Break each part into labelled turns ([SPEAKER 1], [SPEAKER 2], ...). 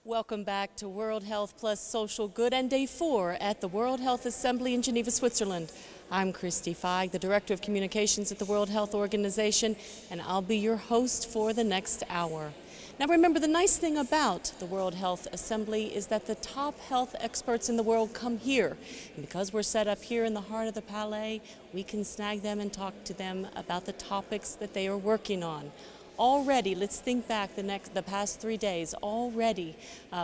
[SPEAKER 1] Welcome back to World Health plus Social Good and Day 4 at the World Health Assembly in Geneva, Switzerland. I'm Christy Feig, the Director of Communications at the World Health Organization, and I'll be your host for the next hour. Now remember, the nice thing about the World Health Assembly is that the top health experts in the world come here. And because we're set up here in the heart of the Palais, we can snag them and talk to them about the topics that they are working on. Already, let's think back the past 3 days. Already,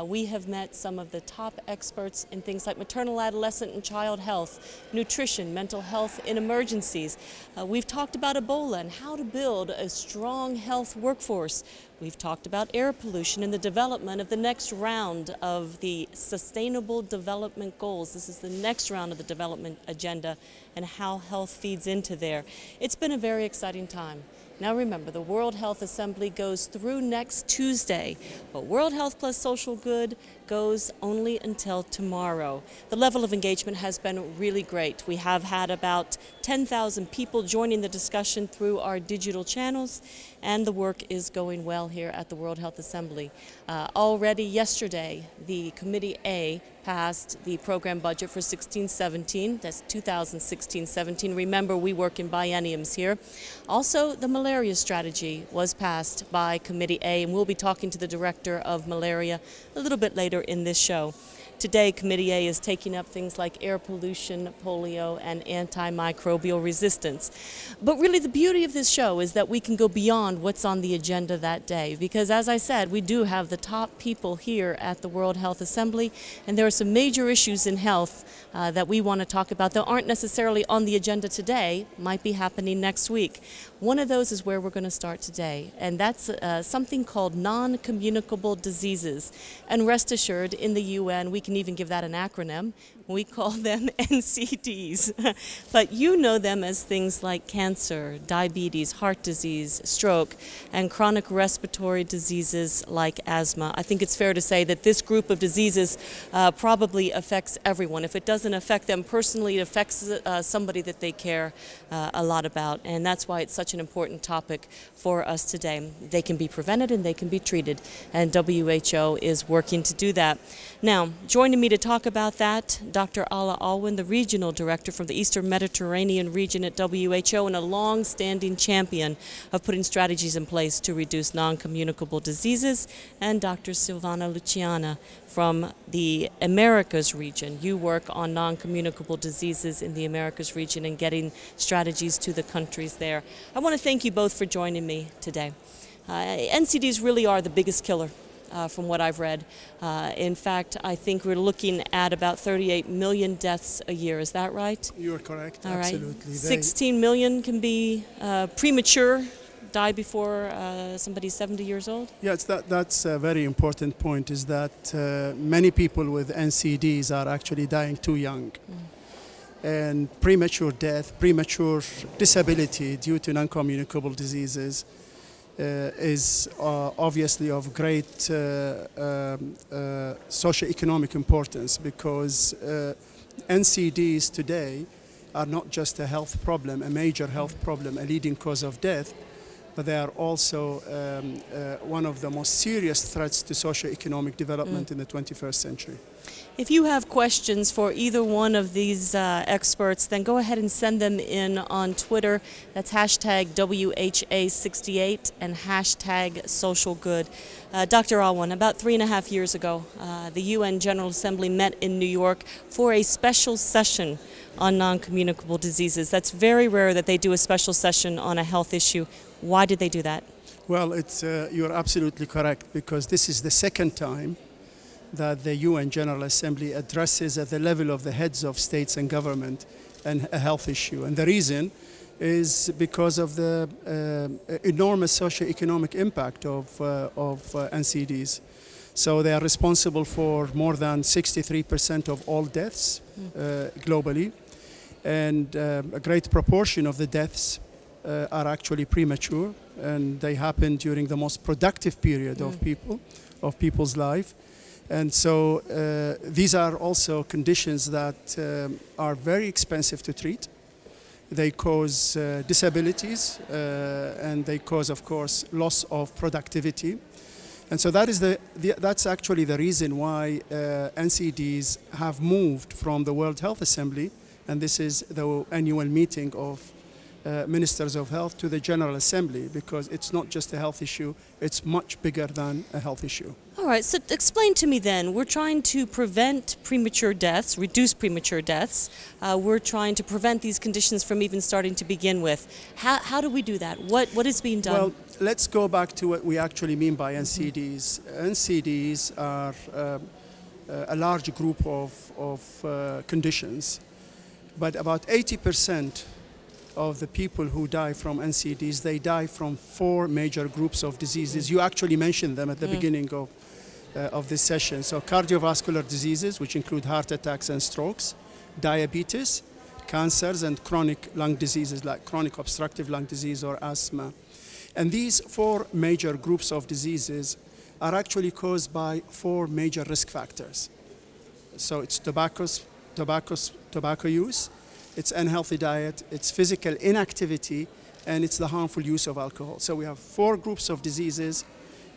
[SPEAKER 1] we have met some of the top experts in things like maternal, adolescent, and child health, nutrition, mental health in emergencies. We've talked about Ebola and how to build a strong health workforce. We've talked about air pollution and the development of the next round of the Sustainable Development Goals. This is the next round of the development agenda and how health feeds into there. It's been a very exciting time. Now remember, the World Health Assembly goes through next Tuesday, but World Health plus Social Good goes only until tomorrow. The level of engagement has been really great. We have had about 10,000 people joining the discussion through our digital channels, and the work is going well here at the World Health Assembly. Already yesterday, the Committee A passed the program budget for 16-17, that's 2016-17. Remember, we work in bienniums here. Also, the malaria strategy was passed by Committee A, and we'll be talking to the Director of Malaria a little bit later in this show. Today, Committee A is taking up things like air pollution, polio, and antimicrobial resistance. But really the beauty of this show is that we can go beyond what's on the agenda that day, because as I said, we do have the top people here at the World Health Assembly, and there are some major issues in health that we want to talk about that aren't necessarily on the agenda today, might be happening next week. One of those is where we're going to start today, and that's something called non-communicable diseases. And rest assured, in the UN, we can even give that an acronym. We call them NCDs. But you know them as things like cancer, diabetes, heart disease, stroke, and chronic respiratory diseases like asthma. I think it's fair to say that this group of diseases probably affects everyone. If it doesn't affect them personally, it affects somebody that they care a lot about. And that's why it's such an important topic for us today. They can be prevented and they can be treated. And WHO is working to do that. Now, joining me to talk about that, Dr. Ala Alwyn, the Regional Director from the Eastern Mediterranean region at WHO and a long-standing champion of putting strategies in place to reduce non-communicable diseases, and Dr. Silvana Luciana from the Americas region. You work on non-communicable diseases in the Americas region and getting strategies to the countries there. I want to thank you both for joining me today. NCDs really are the biggest killer. From what I've read. In fact, I think we're looking at about 38 million deaths a year. Is that right?
[SPEAKER 2] You're correct,
[SPEAKER 1] all
[SPEAKER 2] absolutely.
[SPEAKER 1] Right. 16 million can be premature, die before somebody's 70 years old?
[SPEAKER 2] Yes, that's a very important point, is that many people with NCDs are actually dying too young. And premature death, premature disability due to non-communicable diseases is obviously of great socioeconomic importance, because NCDs today are not just a health problem, a major health problem, a leading cause of death, but they are also one of the most serious threats to socioeconomic development in the 21st century.
[SPEAKER 1] If you have questions for either one of these experts, then go ahead and send them in on Twitter. That's hashtag WHA68 and hashtag SocialGood. Dr. Alwyn, about 3.5 years ago, the UN General Assembly met in New York for a special session on non-communicable diseases. That's very rare that they do a special session on a health issue. Why did they do that?
[SPEAKER 2] Well, you're absolutely correct, because this is the second time that the UN General Assembly addresses at the level of the heads of states and government a health issue. And the reason is because of the enormous socioeconomic impact of NCDs. So they are responsible for more than 63% of all deaths globally. And a great proportion of the deaths are actually premature, and they happen during the most productive period of people's life. And so these are also conditions that are very expensive to treat. They cause disabilities, and they cause, of course, loss of productivity. And so that is that's actually the reason why NCDs have moved from the World Health Assembly, and this is the annual meeting of Ministers of Health, to the General Assembly, because it's not just a health issue, it's much bigger than a health issue.
[SPEAKER 1] All right, so explain to me then, we're trying to prevent premature deaths, reduce premature deaths. We're trying to prevent these conditions from even starting to begin with. How do we do that? What is being done?
[SPEAKER 2] Well, let's go back to what we actually mean by NCDs. NCDs are a large group of conditions, but about 80% of the people who die from NCDs, they die from 4 major groups of diseases. You actually mentioned them at the beginning of this session. So cardiovascular diseases, which include heart attacks and strokes, diabetes, cancers, and chronic lung diseases like chronic obstructive lung disease or asthma. And these 4 major groups of diseases are actually caused by 4 major risk factors. So it's tobacco use, it's unhealthy diet, it's physical inactivity, and it's the harmful use of alcohol. So we have 4 groups of diseases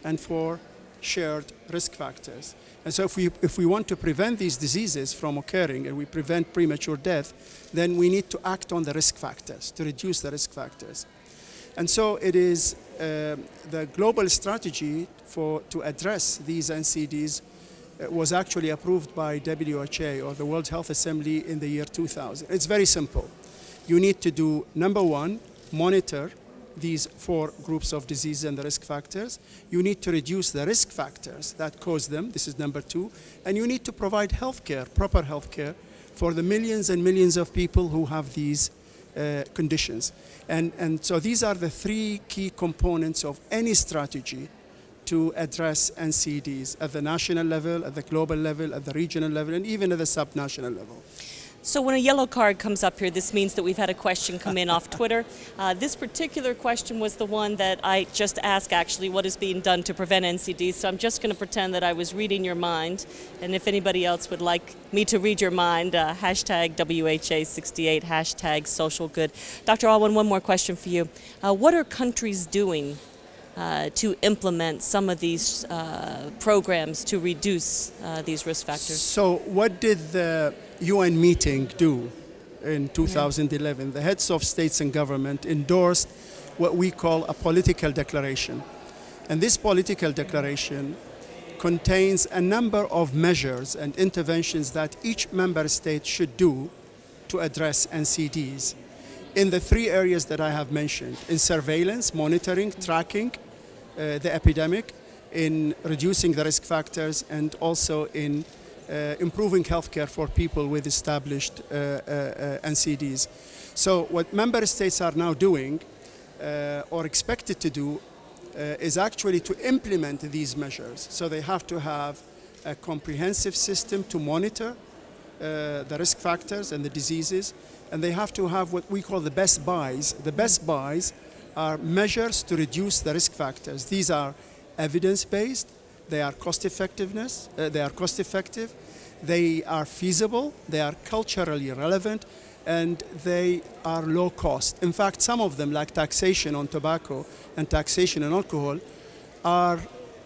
[SPEAKER 2] and 4 shared risk factors. And so if we want to prevent these diseases from occurring and we prevent premature death, then we need to act on the risk factors, to reduce the risk factors. And so it is the global strategy to address these NCDs was actually approved by WHO, or the World Health Assembly, in the year 2000. It's very simple. You need to do, number 1, monitor these 4 groups of disease and the risk factors. You need to reduce the risk factors that cause them. This is number 2. And you need to provide healthcare, proper healthcare, for the millions and millions of people who have these conditions. And so these are the 3 key components of any strategy to address NCDs at the national level, at the global level, at the regional level, and even at the sub-national level.
[SPEAKER 1] So when a yellow card comes up here, this means that we've had a question come in off Twitter. This particular question was the one that I just asked, actually, what is being done to prevent NCDs. So I'm just going to pretend that I was reading your mind. And if anybody else would like me to read your mind, hashtag WHA68, hashtag SocialGood. Dr. Alwan, one more question for you. What are countries doing to implement some of these programs to reduce these risk factors?
[SPEAKER 2] So what did the UN meeting do in 2011? The heads of states and government endorsed what we call a political declaration. And this political declaration contains a number of measures and interventions that each member state should do to address NCDs in the 3 areas that I have mentioned: in surveillance, monitoring, tracking the epidemic, in reducing the risk factors, and also in improving healthcare for people with established NCDs. So what member states are now doing or expected to do is actually to implement these measures. So they have to have a comprehensive system to monitor the risk factors and the diseases, and they have to have what we call the best buys. The best buys are measures to reduce the risk factors. These are evidence-based, they are cost-effective, they are feasible, they are culturally relevant, and they are low cost. In fact, some of them, like taxation on tobacco and taxation on alcohol, are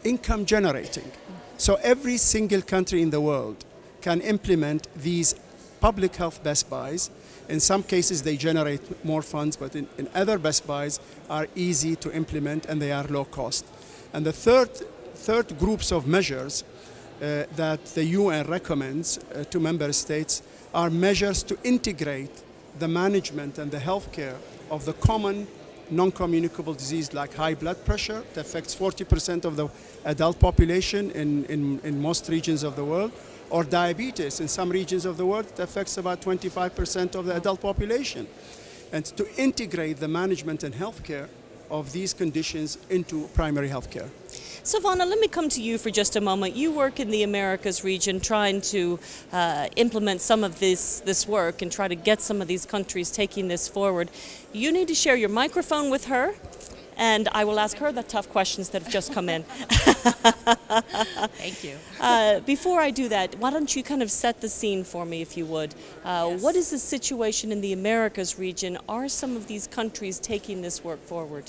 [SPEAKER 2] income generating. So every single country in the world can implement these public health best buys. In some cases, they generate more funds, but in other best buys are easy to implement and they are low cost. And the third groups of measures that the UN recommends to member states are measures to integrate the management and the healthcare of the common non-communicable disease like high blood pressure that affects 40% of the adult population in most regions of the world, or diabetes in some regions of the world that affects about 25% of the adult population, and to integrate the management and healthcare of these conditions into primary healthcare.
[SPEAKER 1] Silvana, let me come to you for just a moment. You work in the Americas region trying to implement some of this work and try to get some of these countries taking this forward. You need to share your microphone with her, and I will ask her the tough questions that have just come in.
[SPEAKER 3] Thank you.
[SPEAKER 1] Before I do that, why don't you kind of set the scene for me, if you would.
[SPEAKER 3] Yes.
[SPEAKER 1] What is the situation in the Americas region? Are some of these countries taking this work forward?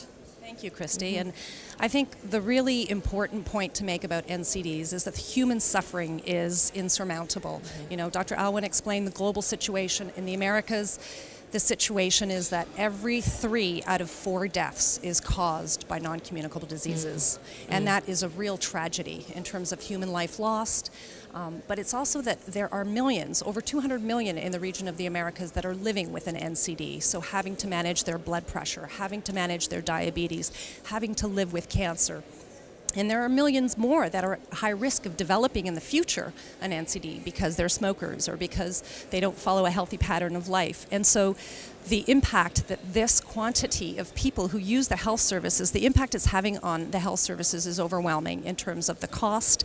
[SPEAKER 3] Thank you, Christy. And I think the really important point to make about NCDs is that human suffering is insurmountable. You know, Dr. Alwyn explained the global situation in the Americas. The situation is that every 3 out of 4 deaths is caused by non-communicable diseases. And that is a real tragedy in terms of human life lost. But it's also that there are millions, over 200 million in the region of the Americas that are living with an NCD. So having to manage their blood pressure, having to manage their diabetes, having to live with cancer. And there are millions more that are at high risk of developing in the future an NCD because they're smokers or because they don't follow a healthy pattern of life. And so the impact that this quantity of people who use the health services, the impact it's having on the health services is overwhelming in terms of the cost,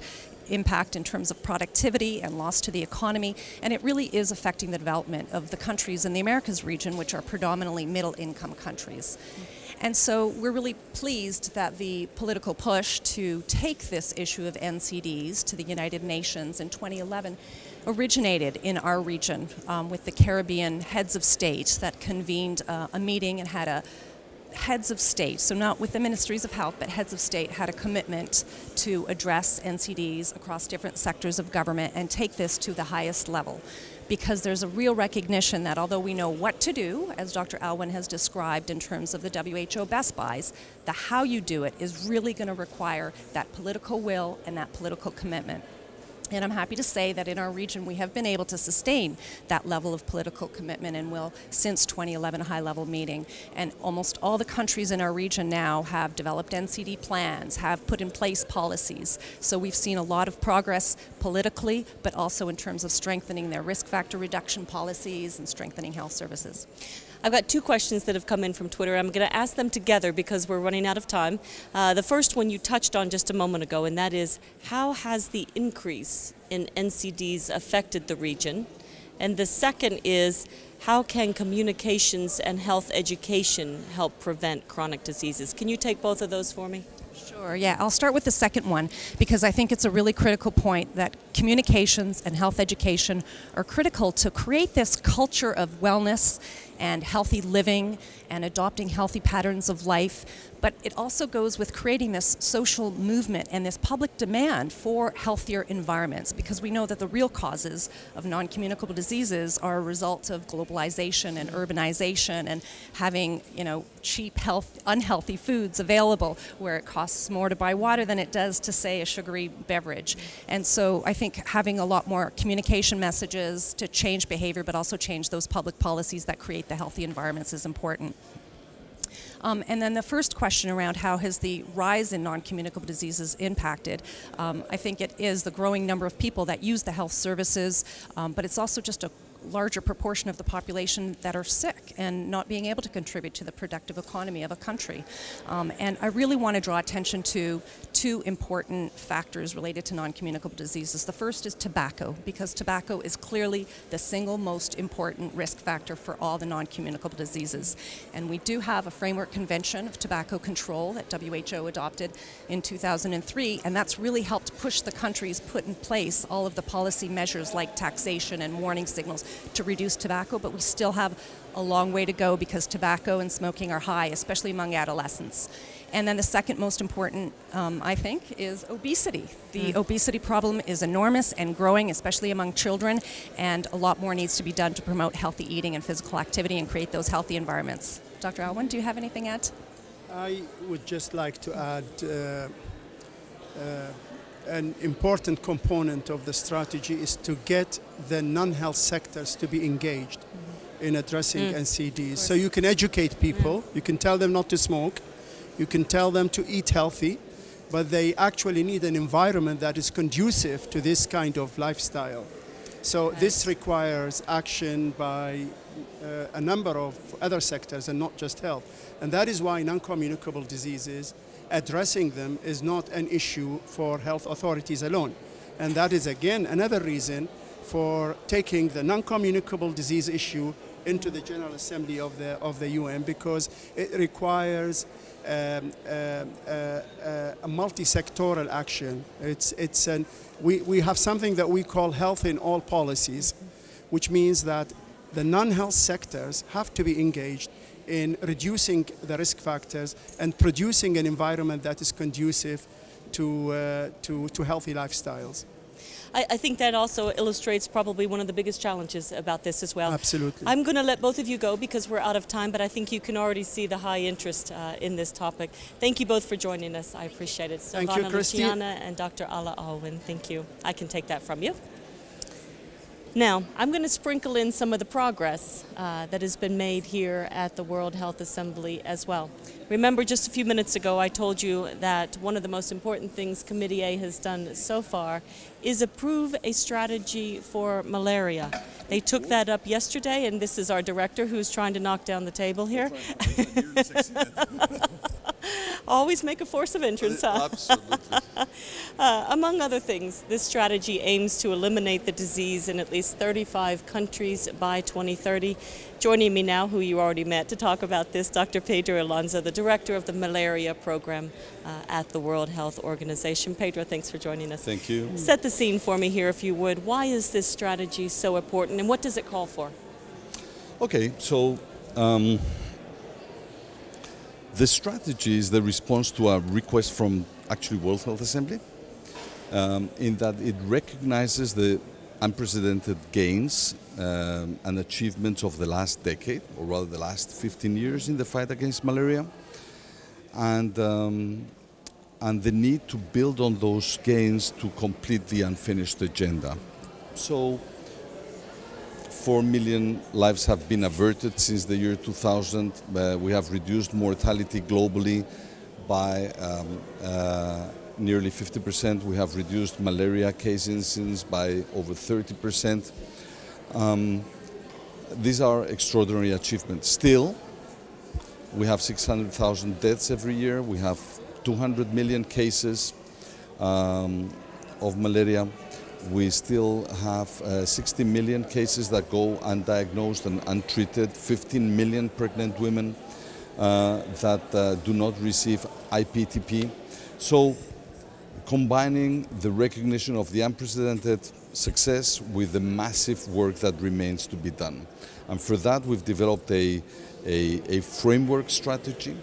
[SPEAKER 3] impact in terms of productivity and loss to the economy, and it really is affecting the development of the countries in the Americas region, which are predominantly middle-income countries. And so we're really pleased that the political push to take this issue of NCDs to the United Nations in 2011 originated in our region with the Caribbean heads of state that convened a meeting and had a heads of state, so not with the ministries of health, but heads of state had a commitment to address NCDs across different sectors of government and take this to the highest level. Because there's a real recognition that although we know what to do, as Dr. Alwyn has described in terms of the WHO best buys, the how you do it is really going to require that political will and that political commitment. And I'm happy to say that in our region we have been able to sustain that level of political commitment and will since 2011 a high-level meeting. And almost all the countries in our region now have developed NCD plans, have put in place policies. So we've seen a lot of progress politically, but also in terms of strengthening their risk factor reduction policies and strengthening health services.
[SPEAKER 1] I've got 2 questions that have come in from Twitter. I'm going to ask them together because we're running out of time. The first one you touched on just a moment ago, and that is, how has the increase in NCDs affected the region? And the second is, how can communications and health education help prevent chronic diseases? Can you take both of those for me?
[SPEAKER 3] Sure, yeah. I'll start with the second one because I think it's a really critical point that communications and health education are critical to create this culture of wellness and healthy living and adopting healthy patterns of life. But it also goes with creating this social movement and this public demand for healthier environments, because we know that the real causes of non-communicable diseases are a result of globalization and urbanization and having, cheap, unhealthy foods available where it costs more to buy water than it does to, say, a sugary beverage. And so I think having a lot more communication messages to change behavior but also change those public policies that create the healthy environments is important. And then the first question around how has the rise in non-communicable diseases impacted, I think it is the growing number of people that use the health services, but it's also just a larger proportion of the population that are sick and not being able to contribute to the productive economy of a country. And I really want to draw attention to 2 important factors related to non-communicable diseases. The first is tobacco, because tobacco is clearly the single most important risk factor for all the non-communicable diseases. And we do have a framework convention of tobacco control that WHO adopted in 2003, and that's really helped push the countries put in place all of the policy measures like taxation and warning signals to reduce tobacco, but we still have a long way to go because tobacco and smoking are high, especially among adolescents. And then the second most important, I think, is obesity. The obesity problem is enormous and growing, especially among children, and a lot more needs to be done to promote healthy eating and physical activity and create those healthy environments. Dr. Alwyn, do you have anything to add?
[SPEAKER 2] I would just like to add an important component of the strategy is to get the non-health sectors to be engaged in addressing NCDs. So you can educate people, you can tell them not to smoke, you can tell them to eat healthy, but they actually need an environment that is conducive to this kind of lifestyle. So this requires action by a number of other sectors and not just health. And that is why non-communicable diseases, addressing them is not an issue for health authorities alone. And that is again another reason for taking the non-communicable disease issue into the General Assembly of the UN, because it requires a multi-sectoral action. We have something that we call health in all policies, which means that the non-health sectors have to be engaged in reducing the risk factors and producing an environment that is conducive to healthy lifestyles.
[SPEAKER 1] I think that also illustrates probably one of the biggest challenges about this as well.
[SPEAKER 2] Absolutely.
[SPEAKER 1] I'm going to let both of you go because we're out of time, but I think you can already see the high interest in this topic. Thank you both for joining us. I appreciate it.
[SPEAKER 2] Thank you, Christy.
[SPEAKER 1] Luciana and Dr. Ala Alwyn, thank you. I can take that from you. Now, I'm going to sprinkle in some of the progress that has been made here at the World Health Assembly as well. Remember, just a few minutes ago, I told you that one of the most important things Committee A has done so far is approve a strategy for malaria. They took that up yesterday, and this is our director who's trying to knock down the table here. Always make a force of entrance, huh?
[SPEAKER 4] Absolutely.
[SPEAKER 1] Among other things, this strategy aims to eliminate the disease in at least 35 countries by 2030. Joining me now, who you already met to talk about this, Dr. Pedro Alonso, the director of the malaria program at the World Health Organization. Pedro, thanks for joining us.
[SPEAKER 4] Thank you.
[SPEAKER 1] Set the scene for me here, if you would. Why is this strategy so important, and what does it call for?
[SPEAKER 4] Okay, so the strategy is the response to a request from actually World Health Assembly, in that it recognizes the unprecedented gains and achievements of the last decade, or rather the last 15 years in the fight against malaria, and the need to build on those gains to complete the unfinished agenda. So 4 million lives have been averted since the year 2000. We have reduced mortality globally by nearly 50%. We have reduced malaria case incidence by over 30%. These are extraordinary achievements. Still, we have 600,000 deaths every year. We have 200 million cases of malaria. We still have 60 million cases that go undiagnosed and untreated, 15 million pregnant women that do not receive IPTP. So combining the recognition of the unprecedented success with the massive work that remains to be done. And for that, we've developed a framework strategy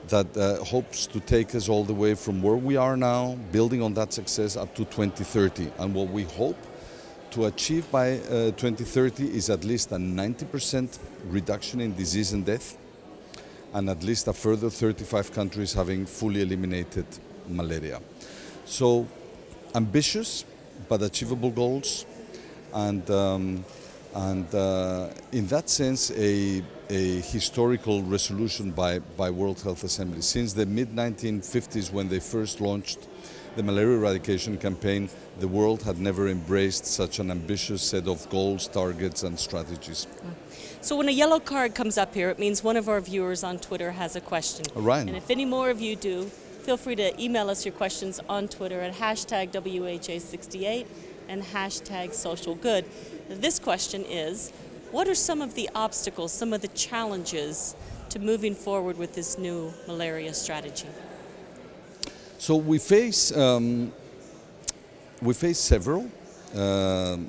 [SPEAKER 4] that hopes to take us all the way from where we are now, building on that success, up to 2030. And what we hope to achieve by 2030 is at least a 90% reduction in disease and death, and at least a further 35 countries having fully eliminated malaria. So ambitious but achievable goals, and in that sense a historical resolution by World Health Assembly. Since the mid-1950s, when they first launched the malaria eradication campaign, the world had never embraced such an ambitious set of goals, targets and strategies.
[SPEAKER 1] So when a yellow card comes up here, it means one of our viewers on Twitter has a question.
[SPEAKER 4] All right.
[SPEAKER 1] And if any more of you do, feel free to email us your questions on Twitter at hashtag WHA68 and hashtag SocialGood. This question is, what are some of the obstacles, some of the challenges to moving forward with this new malaria strategy?
[SPEAKER 4] So we face several, and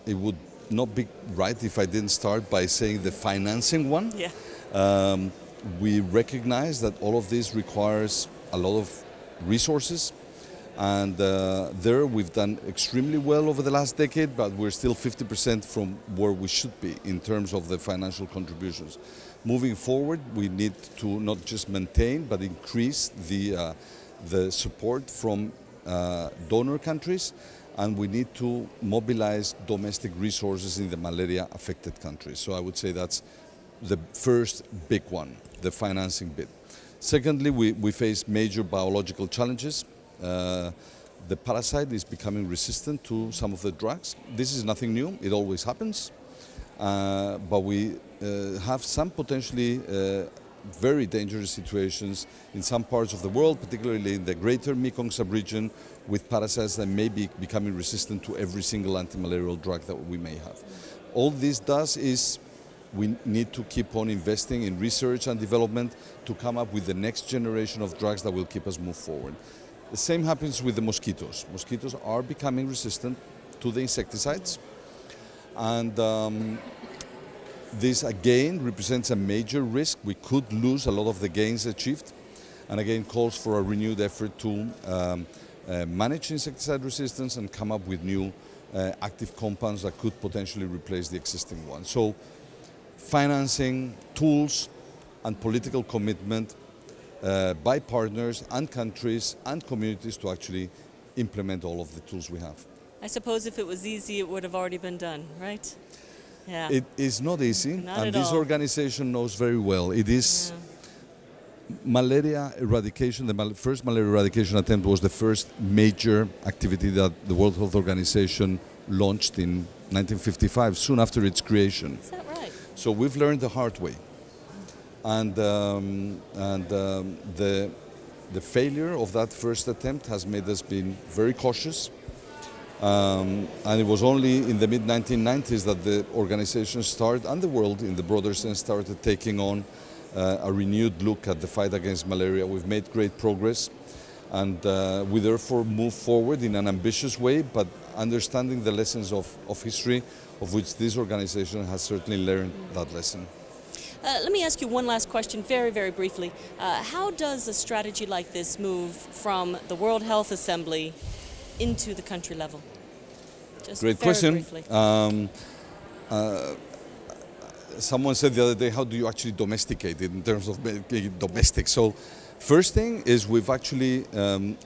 [SPEAKER 4] it would not be right if I didn't start by saying the financing one.
[SPEAKER 1] Yeah.
[SPEAKER 4] We recognize that all of this requires a lot of resources, and there we've done extremely well over the last decade, but we're still 50% from where we should be in terms of the financial contributions. Moving forward, we need to not just maintain but increase the support from donor countries, and we need to mobilize domestic resources in the malaria affected countries. So I would say that's the first big one, the financing bit. Secondly, we face major biological challenges. The parasite is becoming resistant to some of the drugs. This is nothing new, it always happens. But we have some potentially very dangerous situations in some parts of the world, particularly in the greater Mekong sub-region, with parasites that may be becoming resistant to every single anti-malarial drug that we may have. All this does is we need to keep on investing in research and development to come up with the next generation of drugs that will keep us move forward. The same happens with the mosquitoes. Mosquitoes are becoming resistant to the insecticides, and This again represents a major risk. We could lose a lot of the gains achieved, and again calls for a renewed effort to manage insecticide resistance and come up with new active compounds that could potentially replace the existing ones. So financing, tools, and political commitment by partners and countries and communities to actually implement all of the tools we have.
[SPEAKER 1] I suppose if it was easy, it would have already been done, right? Yeah.
[SPEAKER 4] It is not easy,
[SPEAKER 1] Not
[SPEAKER 4] and
[SPEAKER 1] at
[SPEAKER 4] this
[SPEAKER 1] all.
[SPEAKER 4] organization knows very well. It is malaria eradication. The first malaria eradication attempt was the first major activity that the World Health Organization launched in 1955, soon after its creation.
[SPEAKER 1] Is that right?
[SPEAKER 4] So we've learned the hard way, and the failure of that first attempt has made us be very cautious. And it was only in the mid-1990s that the organization started, and the world in the broader sense, started taking on a renewed look at the fight against malaria. We've made great progress, and we therefore move forward in an ambitious way, but understanding the lessons of history, of which this organization has certainly learned that lesson.
[SPEAKER 1] Let me ask you one last question very, very briefly. How does a strategy like this move from the World Health Assembly into the country level? Just
[SPEAKER 4] Great
[SPEAKER 1] very
[SPEAKER 4] question.
[SPEAKER 1] briefly.
[SPEAKER 4] Someone said the other day, how do you actually domesticate it in terms of being domestic? So first thing is we've actually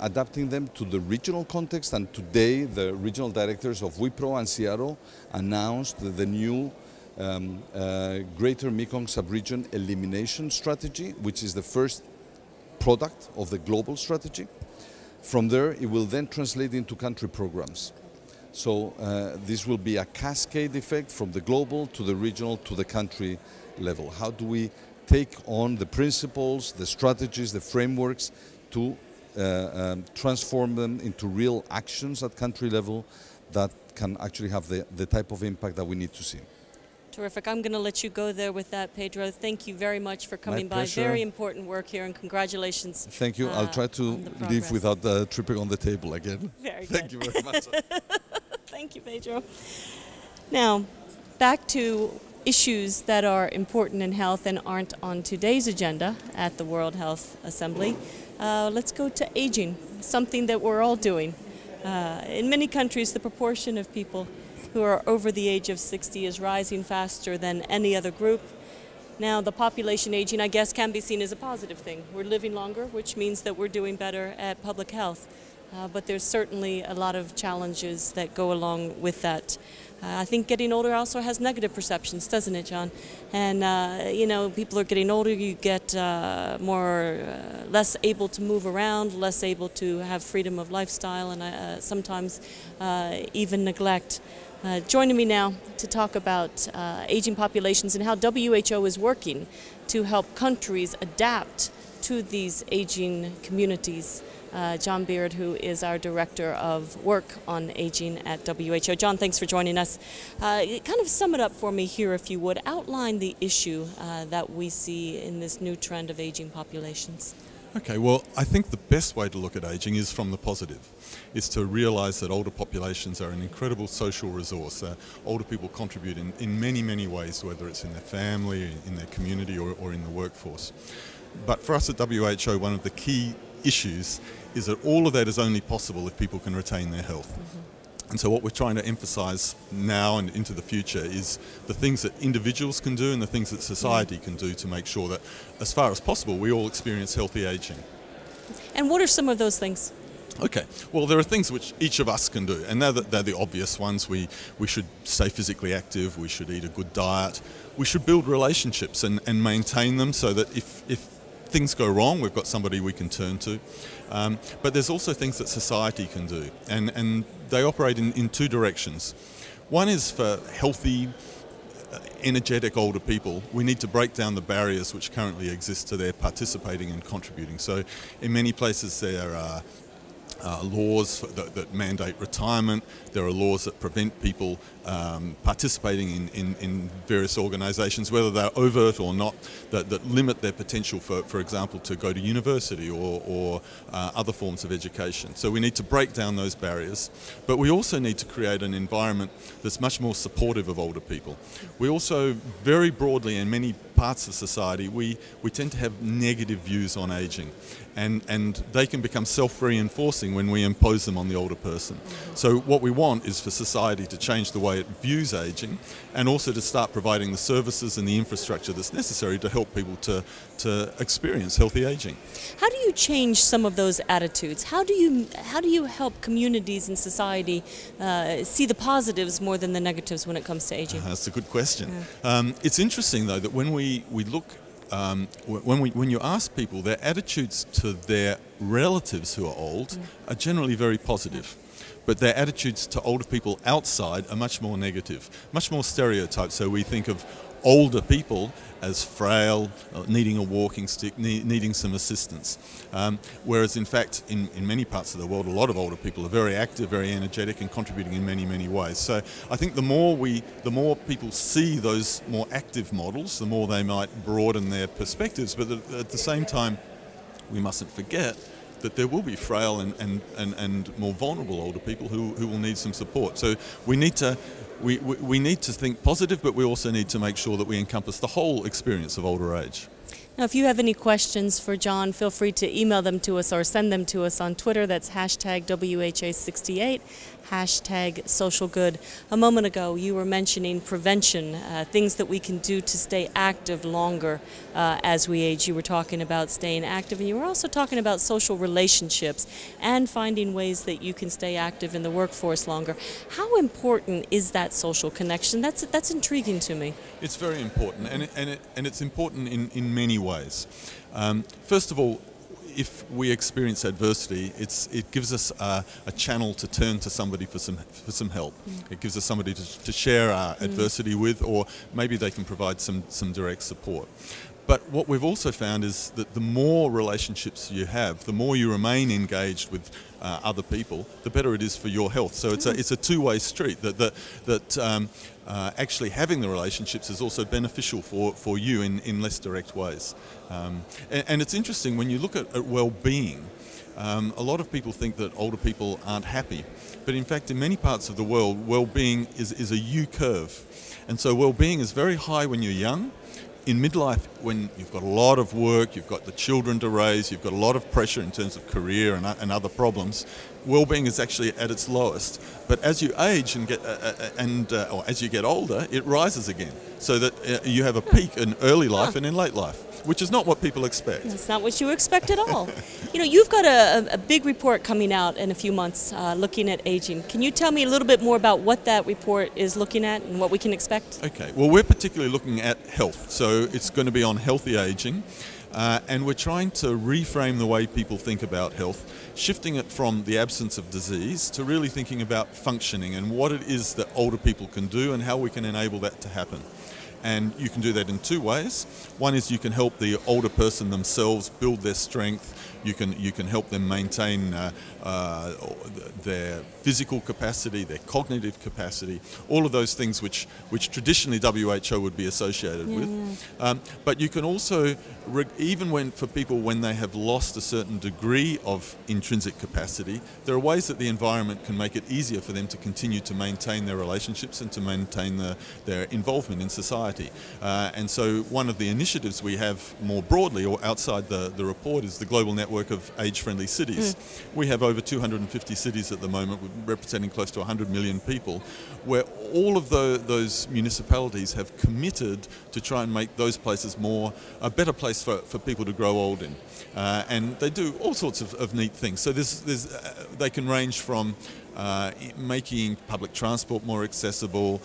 [SPEAKER 4] adapting them to the regional context, and today the regional directors of WIPRO and CIARO announced the new Greater Mekong Subregion Elimination Strategy, which is the first product of the global strategy. From there, it will then translate into country programs. So this will be a cascade effect from the global to the regional to the country level. How do we take on the principles, the strategies, the frameworks to transform them into real actions at country level that can actually have the type of impact that we need to see?
[SPEAKER 1] Terrific. I'm going to let you go there with that, Pedro. Thank you very much for coming by.
[SPEAKER 4] pleasure.
[SPEAKER 1] Very important work here, and congratulations.
[SPEAKER 4] Thank you. I'll try to
[SPEAKER 1] on the
[SPEAKER 4] leave
[SPEAKER 1] progress.
[SPEAKER 4] without tripping on the table again.
[SPEAKER 1] Very
[SPEAKER 4] Thank
[SPEAKER 1] good.
[SPEAKER 4] you very much.
[SPEAKER 1] Thank you, Pedro. Now, back to issues that are important in health and aren't on today's agenda at the World Health Assembly. Let's go to aging, something that we're all doing. In many countries, the proportion of people who are over the age of 60 is rising faster than any other group. Now, the population aging, I guess, can be seen as a positive thing. We're living longer, which means that we're doing better at public health. But there's certainly a lot of challenges that go along with that. I think getting older also has negative perceptions, doesn't it, John? And, you know, people are getting older, you get less able to move around, less able to have freedom of lifestyle, and sometimes even neglect. Joining me now to talk about aging populations and how WHO is working to help countries adapt to these aging communities. John Beard, who is our Director of Work on Aging at WHO. John, thanks for joining us. Kind of sum it up for me here, if you would. Outline the issue that we see in this new trend of aging populations.
[SPEAKER 5] Okay, well, I think the best way to look at aging is from the positive. Is to realise that older populations are an incredible social resource. Older people contribute in many, many ways, whether it's in their family, in their community, or in the workforce. But for us at WHO, one of the key issues is that all of that is only possible if people can retain their health. And so what we're trying to emphasise now and into the future is the things that individuals can do and the things that society can do to make sure that, as far as possible, we all experience healthy ageing.
[SPEAKER 1] And what are some of those things?
[SPEAKER 5] Okay, well, there are things which each of us can do, and they're the obvious ones. We should stay physically active, we should eat a good diet, we should build relationships and maintain them so that if things go wrong, we've got somebody we can turn to. But there's also things that society can do, and they operate in two directions. One is for healthy, energetic older people. We need to break down the barriers which currently exist to their participating and contributing. So in many places there are laws that mandate retirement. There are laws that prevent people participating in various organisations, whether they're overt or not, that limit their potential, for example, to go to university or other forms of education. So we need to break down those barriers, but we also need to create an environment that's much more supportive of older people. We also, very broadly, in many parts of society, we tend to have negative views on ageing, and they can become self-reinforcing when we impose them on the older person. So what we want is for society to change the way it views ageing, and also to start providing the services and the infrastructure that's necessary to help people to experience healthy ageing.
[SPEAKER 1] How do you change some of those attitudes? How do you help communities and society see the positives more than the negatives when it comes to aging?
[SPEAKER 5] That's a good question. It's interesting, though, that when we look, when you ask people, their attitudes to their relatives who are old are generally very positive. But their attitudes to older people outside are much more negative, much more stereotyped. So we think of older people as frail, needing a walking stick, needing some assistance. Whereas in fact, in many parts of the world, a lot of older people are very active, very energetic, and contributing in many, many ways. So I think the more people see those more active models, the more they might broaden their perspectives. But at the same time, we mustn't forget that there will be frail and more vulnerable older people who will need some support. So we need to think positive, but we also need to make sure that we encompass the whole experience of older age.
[SPEAKER 1] Now, if you have any questions for John, feel free to email them to us or send them to us on Twitter. That's hashtag WHA68, hashtag SocialGood. A moment ago, you were mentioning prevention, things that we can do to stay active longer as we age. You were talking about staying active, and you were also talking about social relationships and finding ways that you can stay active in the workforce longer. How important is that social connection? That's intriguing to me.
[SPEAKER 5] It's very important, and it's important in many ways. First of all, if we experience adversity, it gives us a channel to turn to somebody for some help. It gives us somebody to share our adversity with, or maybe they can provide some direct support. But what we've also found is that the more relationships you have, the more you remain engaged with other people, the better it is for your health. So it's a two-way street. Actually having the relationships is also beneficial for you in less direct ways. And it's interesting when you look at well-being. A lot of people think that older people aren't happy, but in fact in many parts of the world, well-being is a U-curve. And so well-being is very high when you're young. In midlife, when you've got a lot of work, you've got the children to raise, you've got a lot of pressure in terms of career and other problems, well-being is actually at its lowest. But as you age or as you get older, it rises again, so that you have a peak in early life and in late life, which is not what people expect.
[SPEAKER 1] It's not what you expect at all. You know, you've got a big report coming out in a few months looking at aging. Can you tell me a little bit more about what that report is looking at and what we can expect? Okay,
[SPEAKER 5] well, we're particularly looking at health, so it's going to be on healthy aging. And we're trying to reframe the way people think about health, shifting it from the absence of disease to really thinking about functioning and what it is that older people can do and how we can enable that to happen. And you can do that in two ways. One is you can help the older person themselves build their strength. You can help them maintain their physical capacity, their cognitive capacity, all of those things which traditionally WHO would be associated with. But you can also, even for people when they have lost a certain degree of intrinsic capacity, there are ways that the environment can make it easier for them to continue to maintain their relationships and to maintain their involvement in society. And so one of the initiatives we have more broadly or outside the report is the Global Network of Age-Friendly Cities. We have over 250 cities at the moment, representing close to 100 million people, where all of those municipalities have committed to try and make those places a better place for people to grow old in. And they do all sorts of neat things. So they can range from making public transport more accessible,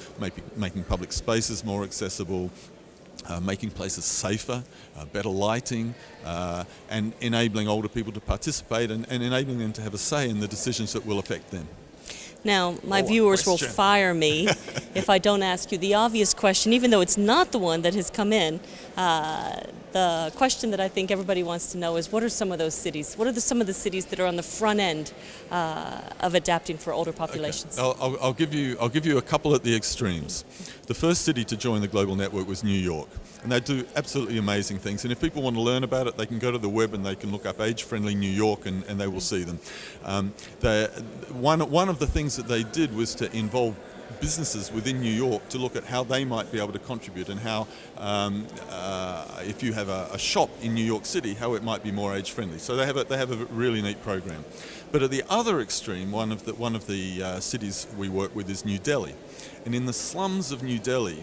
[SPEAKER 5] making public spaces more accessible, making places safer, better lighting, and enabling older people to participate and enabling them to have a say in the decisions that will affect them.
[SPEAKER 1] Now, my
[SPEAKER 5] Oh, a
[SPEAKER 1] viewers will
[SPEAKER 5] question.
[SPEAKER 1] fire me if I don't ask you the obvious question, even though it's not the one that has come in. The question that I think everybody wants to know is, what are some of those cities? What are some of the cities that are on the front end of adapting for older populations?
[SPEAKER 5] Okay. I'll give you a couple at the extremes. The first city to join the global network was New York, and they do absolutely amazing things. And if people want to learn about it, they can go to the web and they can look up age-friendly New York, and they will see them. One of the things that they did was to involve businesses within New York to look at how they might be able to contribute, and how if you have a shop in New York City, how it might be more age friendly. So they have a really neat program. But at the other extreme, one of the cities we work with is New Delhi, and in the slums of New Delhi,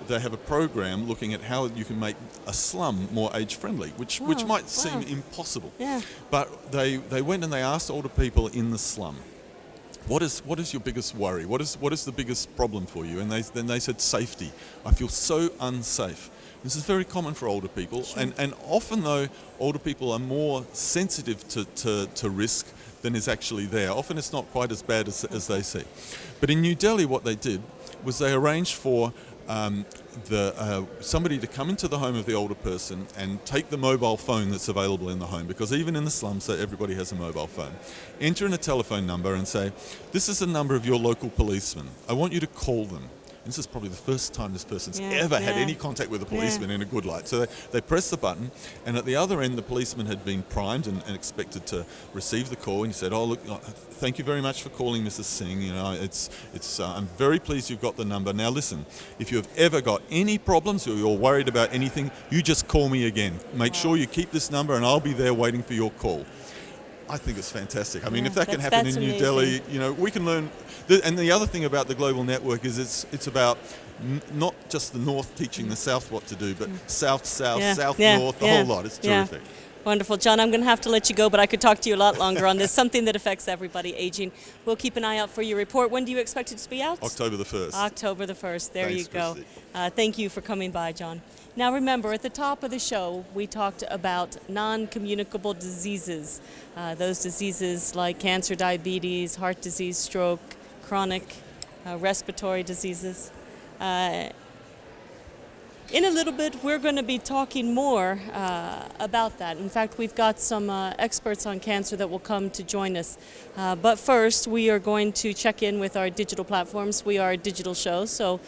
[SPEAKER 5] they have a program looking at how you can make a slum more age friendly, which might seem impossible.
[SPEAKER 1] Yeah.
[SPEAKER 5] But they went and they asked older people in the slum, what is your biggest worry? What is the biggest problem for you? And then they said safety. I feel so unsafe. This is very common for older people, sure. and often though older people are more sensitive to risk than is actually there. Often it's not quite as bad as they see. But in New Delhi, what they did was they arranged for somebody to come into the home of the older person and take the mobile phone that's available in the home, because even in the slums, everybody has a mobile phone. Enter in a telephone number and say, this is the number of your local policeman. I want you to call them. And this is probably the first time this person's ever had any contact with a policeman in a good light. So they press the button, and at the other end, the policeman had been primed and expected to receive the call. And he said, "Oh, look, thank you very much for calling, Mrs. Singh. You know, I'm very pleased you've got the number. Now listen, if you have ever got any problems or you're worried about anything, you just call me again. Make sure you keep this number, and I'll be there waiting for your call." I think it's fantastic. I mean, if that can happen in New Delhi, you know, we can learn. And the other thing about the global network is it's about not just the North teaching the South what to do, but South, North, the whole lot. It's terrific.
[SPEAKER 1] Wonderful. John, I'm going to have to let you go, but I could talk to you a lot longer on this, something that affects everybody, aging. We'll keep an eye out for your report. When do you expect it to be out?
[SPEAKER 5] October the 1st.
[SPEAKER 1] October the 1st. There
[SPEAKER 5] Thanks,
[SPEAKER 1] you go.
[SPEAKER 5] Christy.
[SPEAKER 1] Thank you for coming by, John. Now remember, at the top of the show, we talked about non-communicable diseases. Those diseases like cancer, diabetes, heart disease, stroke, chronic respiratory diseases. In a little bit, we're going to be talking more about that. In fact, we've got some experts on cancer that will come to join us. But first, we are going to check in with our digital platforms. We are a digital show, so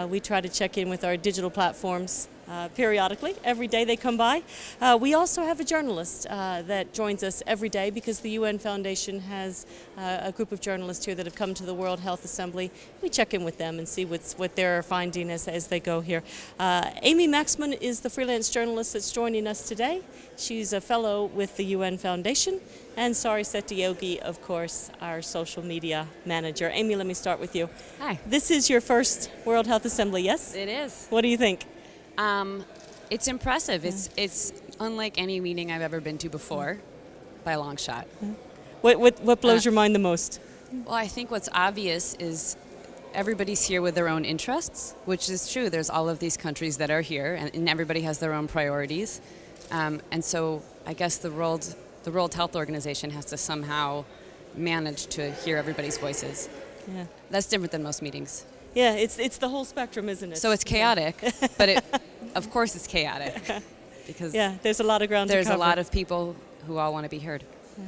[SPEAKER 1] we try to check in with our digital platforms periodically. Every day they come by. We also have a journalist that joins us every day, because the UN Foundation has a group of journalists here that have come to the World Health Assembly. We check in with them and see what they're finding as they go here. Amy Maxman is the freelance journalist that's joining us today. She's a fellow with the UN Foundation. And Sari Setyogi, of course, our social media manager. Amy, let me start with you.
[SPEAKER 6] Hi.
[SPEAKER 1] This is your first World Health Assembly, yes?
[SPEAKER 6] It is.
[SPEAKER 1] What do you think?
[SPEAKER 6] It's impressive. It's unlike any meeting I've ever been to before, by a long shot.
[SPEAKER 1] What blows your mind the most?
[SPEAKER 6] Well, I think what's obvious is everybody's here with their own interests, which is true. There's all of these countries that are here, and everybody has their own priorities. And so I guess the World Health Organization has to somehow manage to hear everybody's voices.
[SPEAKER 1] Yeah.
[SPEAKER 6] That's different than most meetings.
[SPEAKER 1] Yeah, it's the whole spectrum, isn't it?
[SPEAKER 6] So it's chaotic, but of course it's chaotic, because
[SPEAKER 1] there's a lot of ground to cover.
[SPEAKER 6] There's a lot of people who all want to be heard.
[SPEAKER 1] Yeah.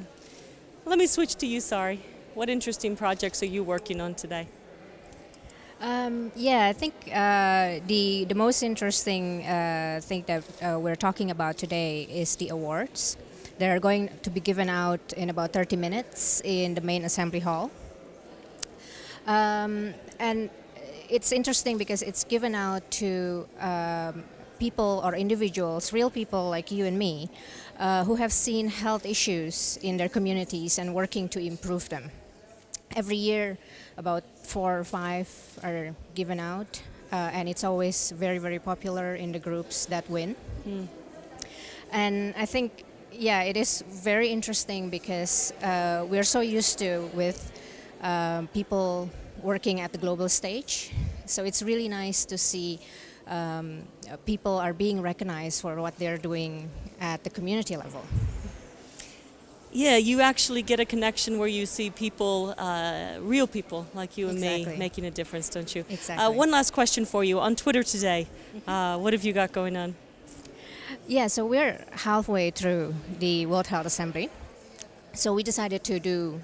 [SPEAKER 1] Let me switch to you, Sari. What interesting projects are you working on today?
[SPEAKER 7] I think the most interesting thing that we're talking about today is the awards. They're going to be given out in about 30 minutes in the main assembly hall. And it's interesting because it's given out to people or individuals, real people like you and me, who have seen health issues in their communities and working to improve them. Every year, about 4 or 5 are given out, and it's always very, very popular in the groups that win. And I think, it is very interesting because we're so used to with people working at the global stage. So it's really nice to see people are being recognized for what they're doing at the community level.
[SPEAKER 1] Yeah, you actually get a connection where you see people, real people like you and me, making a difference, don't you?
[SPEAKER 7] Exactly.
[SPEAKER 1] One last question for you. On Twitter today, what have you got going on?
[SPEAKER 7] Yeah, so we're halfway through the World Health Assembly. So we decided to do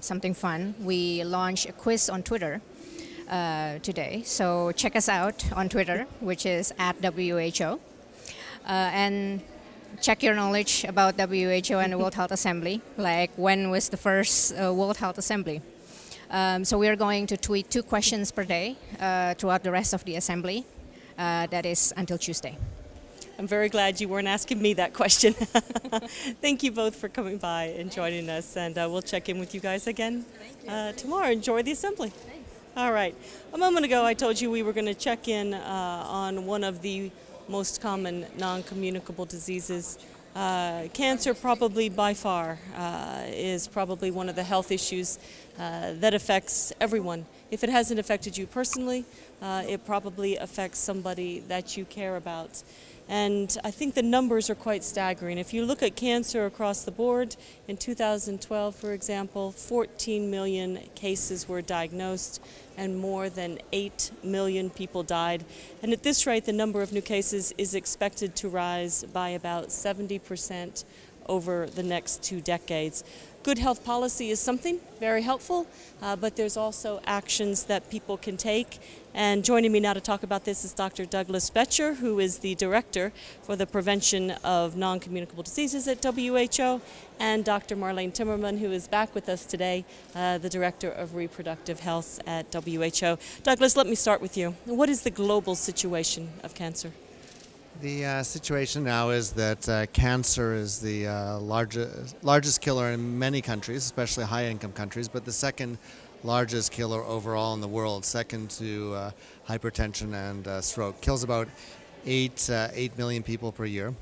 [SPEAKER 7] something fun. We launched a quiz on Twitter today. So check us out on Twitter, which is @WHO. And check your knowledge about WHO and the World Health Assembly, like when was the first World Health Assembly. So we are going to tweet 2 questions per day throughout the rest of the assembly. That is until Tuesday.
[SPEAKER 1] I'm very glad you weren't asking me that question. Thank you both for coming by and joining us, and we'll check in with you guys again tomorrow. Enjoy the assembly.
[SPEAKER 6] Thanks.
[SPEAKER 1] All right. A moment ago I told you we were going to check in on one of the most common non-communicable diseases. Cancer probably by far is probably one of the health issues that affects everyone. If it hasn't affected you personally, it probably affects somebody that you care about. And I think the numbers are quite staggering. If you look at cancer across the board, in 2012, for example, 14 million cases were diagnosed and more than 8 million people died. And at this rate, the number of new cases is expected to rise by about 70% over the next 2 decades. Good health policy is something very helpful, but there's also actions that people can take. And joining me now to talk about this is Dr. Douglas Betcher, who is the Director for the Prevention of Non-Communicable Diseases at WHO, and Dr. Marlene Timmerman, who is back with us today, the Director of Reproductive Health at WHO. Douglas, let me start with you. What is the global situation of cancer?
[SPEAKER 8] The situation now is that cancer is the largest killer in many countries, especially high-income countries, but the second largest killer overall in the world, second to hypertension and stroke. Kills about 8 million people per year,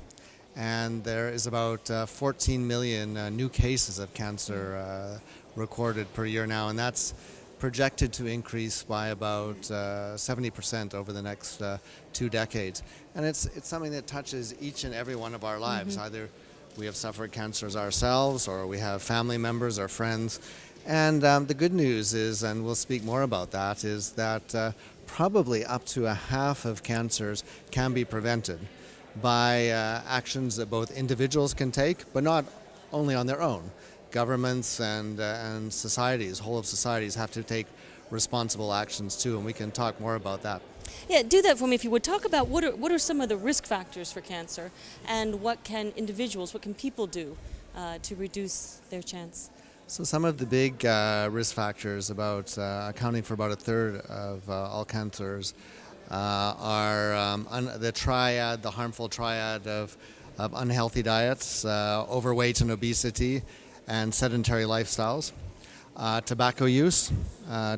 [SPEAKER 8] and there is about 14 million new cases of cancer recorded per year now, and that's projected to increase by about 70% over the next 2 decades. And it's something that touches each and every one of our lives. Either we have suffered cancers ourselves, or we have family members or friends. And the good news is, and we'll speak more about that, is that probably up to a half of cancers can be prevented by actions that both individuals can take, but not only on their own. Governments and societies, whole of societies, have to take responsible actions too, and we can talk more about that.
[SPEAKER 1] Yeah, do that for me if you would. Talk about what are some of the risk factors for cancer, and what can individuals, what can people do to reduce their chance?
[SPEAKER 8] So some of the big risk factors, about accounting for about a third of all cancers, are the harmful triad of unhealthy diets, overweight and obesity, and sedentary lifestyles. Tobacco use.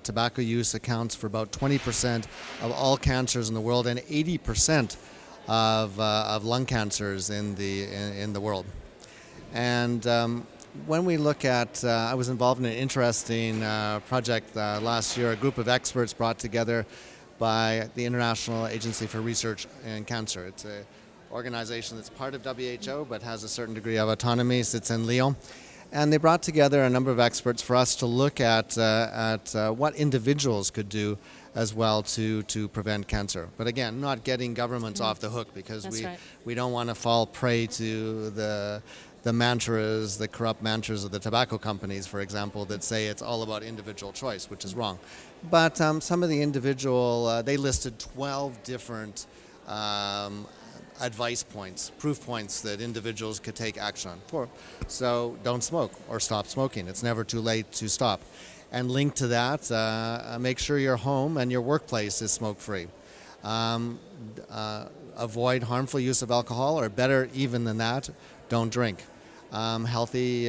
[SPEAKER 8] Tobacco use accounts for about 20% of all cancers in the world and 80% of lung cancers in the world. And when we look at, I was involved in an interesting project last year, a group of experts brought together by the International Agency for Research in Cancer. It's an organization that's part of WHO but has a certain degree of autonomy, sits in Lyon. And they brought together a number of experts for us to look at what individuals could do as well to prevent cancer. But again, not getting governments off the hook, because we don't want to fall prey to the mantras, the corrupt mantras of the tobacco companies, for example, that say it's all about individual choice, which is wrong. But some of the individual, they listed 12 different advice points, proof points that individuals could take action on. So don't smoke or stop smoking. It's never too late to stop. And linked to that, make sure your home and your workplace is smoke-free. Avoid harmful use of alcohol, or better even than that, don't drink. Healthy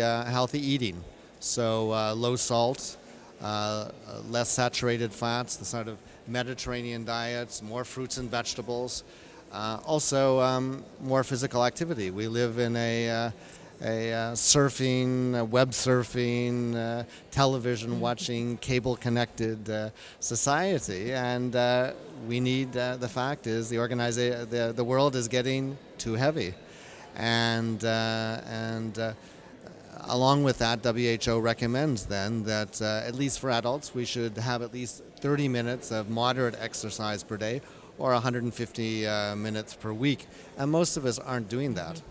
[SPEAKER 8] eating, so low salt, less saturated fats, the sort of Mediterranean diets, more fruits and vegetables. Also, more physical activity. We live in a surfing, web surfing, television watching, cable connected society, and we need. The fact is, the world is getting too heavy, and along with that, WHO recommends then that at least for adults, we should have at least 30 minutes of moderate exercise per day, or 150 minutes per week. And most of us aren't doing that.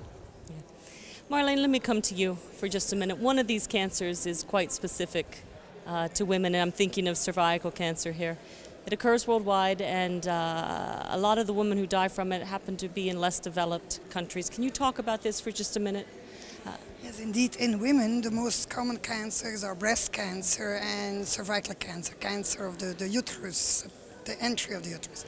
[SPEAKER 1] Yeah. Marlene, let me come to you for just a minute. One of these cancers is quite specific to women, and I'm thinking of cervical cancer here. It occurs worldwide, and a lot of the women who die from it happen to be in less developed countries. Can you talk about this for just a minute?
[SPEAKER 9] Yes, indeed. In women, the most common cancers are breast cancer and cervical cancer, cancer of the uterus, the entry of the uterus.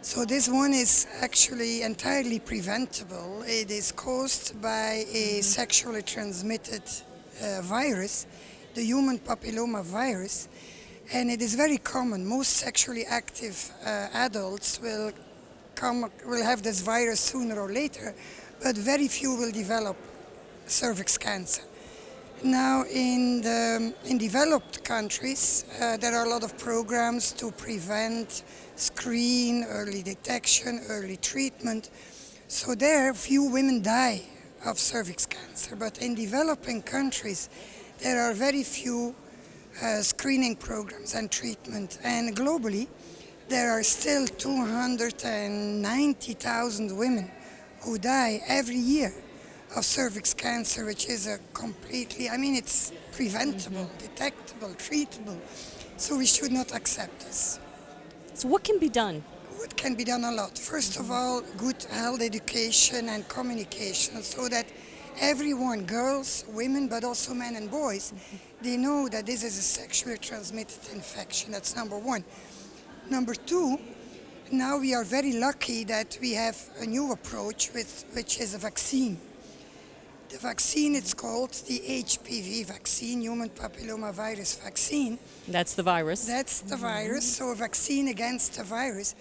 [SPEAKER 9] So this one is actually entirely preventable. It is caused by a sexually transmitted virus, the human papilloma virus, and it is very common. Most sexually active adults will have this virus sooner or later, but very few will develop cervix cancer. Now, in developed countries, there are a lot of programs to prevent, screen, early detection, early treatment. So there, few women die of cervix cancer. But in developing countries, there are very few screening programs and treatment. And globally, there are still 290,000 women who die every year of cervix cancer, which is a completely, it's preventable, detectable, treatable. So we should not accept this.
[SPEAKER 1] So what can be done?
[SPEAKER 9] What can be done? A lot. First of all, good health education and communication, so that everyone, girls, women, but also men and boys, they know that this is a sexually transmitted infection. That's number one. Number two, now we are very lucky that we have a new approach, which is a vaccine. The vaccine, it's called the HPV vaccine, human papilloma virus vaccine.
[SPEAKER 1] That's the virus.
[SPEAKER 9] That's the virus, so a vaccine against the virus.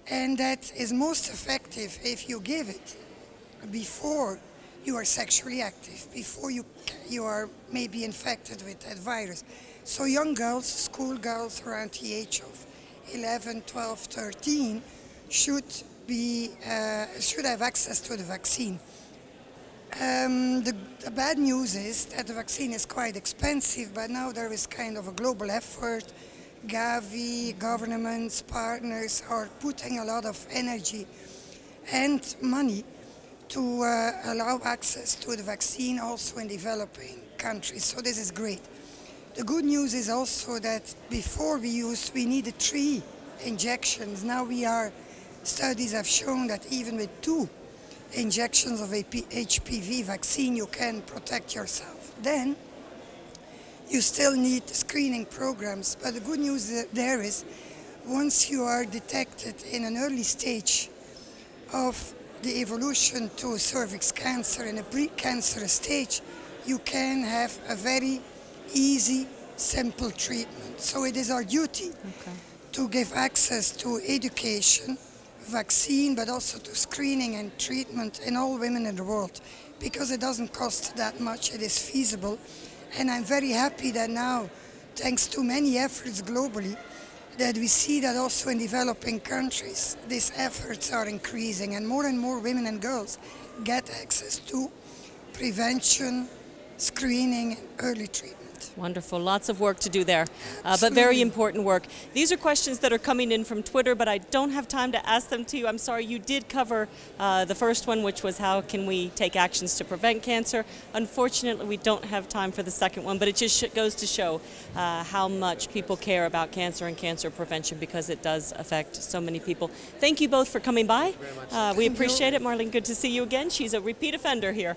[SPEAKER 9] And that is most effective if you give it before you are sexually active, before you are maybe infected with that virus. So young girls, schoolgirls around the age of 11, 12, 13 should have access to the vaccine. The bad news is that the vaccine is quite expensive, but now there is kind of a global effort. Gavi, governments, partners are putting a lot of energy and money to allow access to the vaccine also in developing countries. So this is great. The good news is also that before we needed 3 injections. Now studies have shown that even with 2 injections of HPV vaccine, you can protect yourself. Then you still need screening programs, but the good news there is once you are detected in an early stage of the evolution to cervix cancer, in a pre-cancerous stage, you can have a very easy, simple treatment. So it is our duty to give access to education, vaccine, but also to screening and treatment in all women in the world, because it doesn't cost that much, it is feasible. And I'm very happy that now, thanks to many efforts globally, that we see that also in developing countries, these efforts are increasing and more women and girls get access to prevention, screening, and early treatment.
[SPEAKER 1] Wonderful. Lots of work to do there, but very important work. These are questions that are coming in from Twitter, but I don't have time to ask them to you. I'm sorry, you did cover the first one, which was how can we take actions to prevent cancer. Unfortunately, we don't have time for the second one, but it just goes to show how much people care about cancer and cancer prevention, because it does affect so many people. Thank you both for coming by. We appreciate it. Marlene, good to see you again. She's a repeat offender here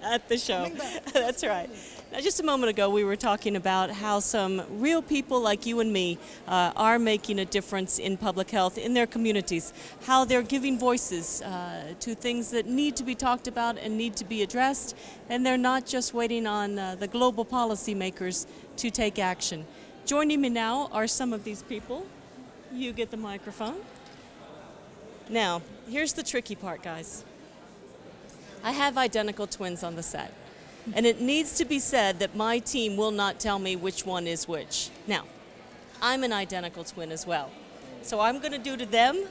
[SPEAKER 1] at the show. That's right. Now, just a moment ago, we were talking about how some real people like you and me are making a difference in public health in their communities, how they're giving voices to things that need to be talked about and need to be addressed, and they're not just waiting on the global policymakers to take action. Joining me now are some of these people. You get the microphone. Now, here's the tricky part, guys. I have identical twins on the set. And it needs to be said that my team will not tell me which one is which. Now, I'm an identical twin as well. So I'm going to do to them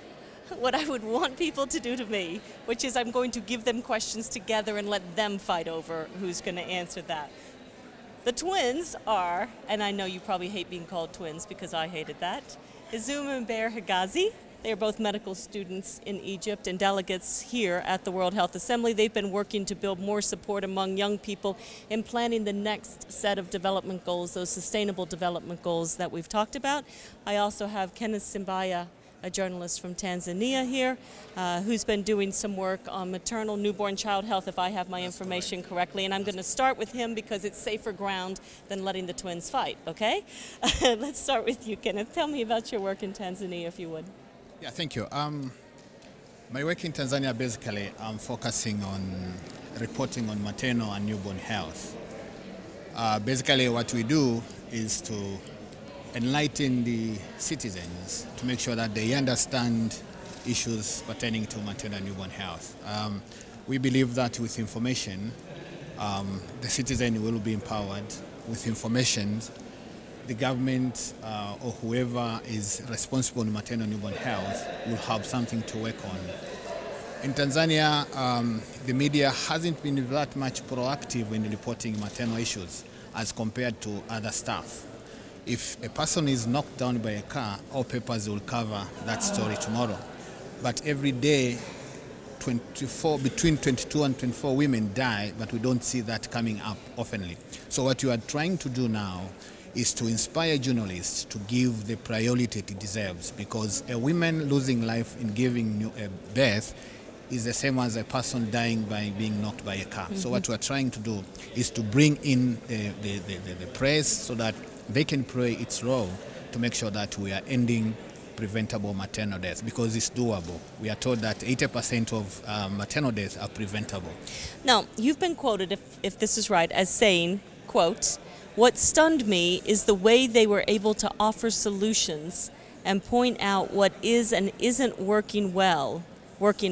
[SPEAKER 1] what I would want people to do to me, which is I'm going to give them questions together and let them fight over who's going to answer that. The twins are, and I know you probably hate being called twins because I hated that, Izuma and Bear Higazi. They are both medical students in Egypt and delegates here at the World Health Assembly. They've been working to build more support among young people in planning the next set of development goals, those sustainable development goals that we've talked about. I also have Kenneth Simbaya, a journalist from Tanzania here, who's been doing some work on maternal newborn child health, if I have my information correctly. And I'm going to start with him because it's safer ground than letting the twins fight, okay? Let's start with you, Kenneth. Tell me about your work in Tanzania, if you would.
[SPEAKER 10] Yeah, thank you. My work in Tanzania, basically, I'm focusing on reporting on maternal and newborn health. Basically, what we do is to enlighten the citizens to make sure that they understand issues pertaining to maternal and newborn health. We believe that with information, the citizen will be empowered. With information, the government or whoever is responsible in maternal and newborn health will have something to work on. In Tanzania, the media hasn't been that much proactive in reporting maternal issues as compared to other stuff. If a person is knocked down by a car, all papers will cover that story tomorrow. But every day, between 22 and 24 women die, but we don't see that coming up oftenly. So what you are trying to do now is to inspire journalists to give the priority it deserves, because a woman losing life in giving birth is the same as a person dying by being knocked by a car. So what we are trying to do is to bring in the press so that they can play its role to make sure that we are ending preventable maternal deaths, because it's doable. We are told that 80% of maternal deaths are preventable.
[SPEAKER 1] Now, you've been quoted, if this is right, as saying, quote, "What stunned me is the way they were able to offer solutions and point out what is and isn't working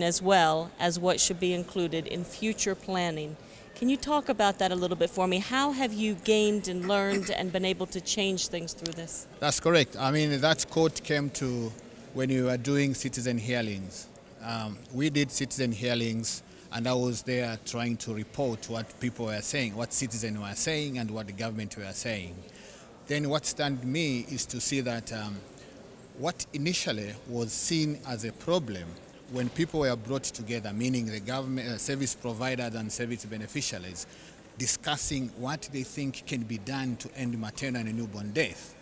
[SPEAKER 1] as well as what should be included in future planning." Can you talk about that a little bit for me? How have you gained and learned and been able to change things through this?
[SPEAKER 10] That's correct. I mean, that quote came to when we were doing citizen hearings. We did citizen hearings, and I was there trying to report what people were saying, what citizens were saying, and what the government were saying. Then what stunned me is to see that what initially was seen as a problem, when people were brought together, meaning the government, service providers and service beneficiaries, discussing what they think can be done to end maternal and newborn death,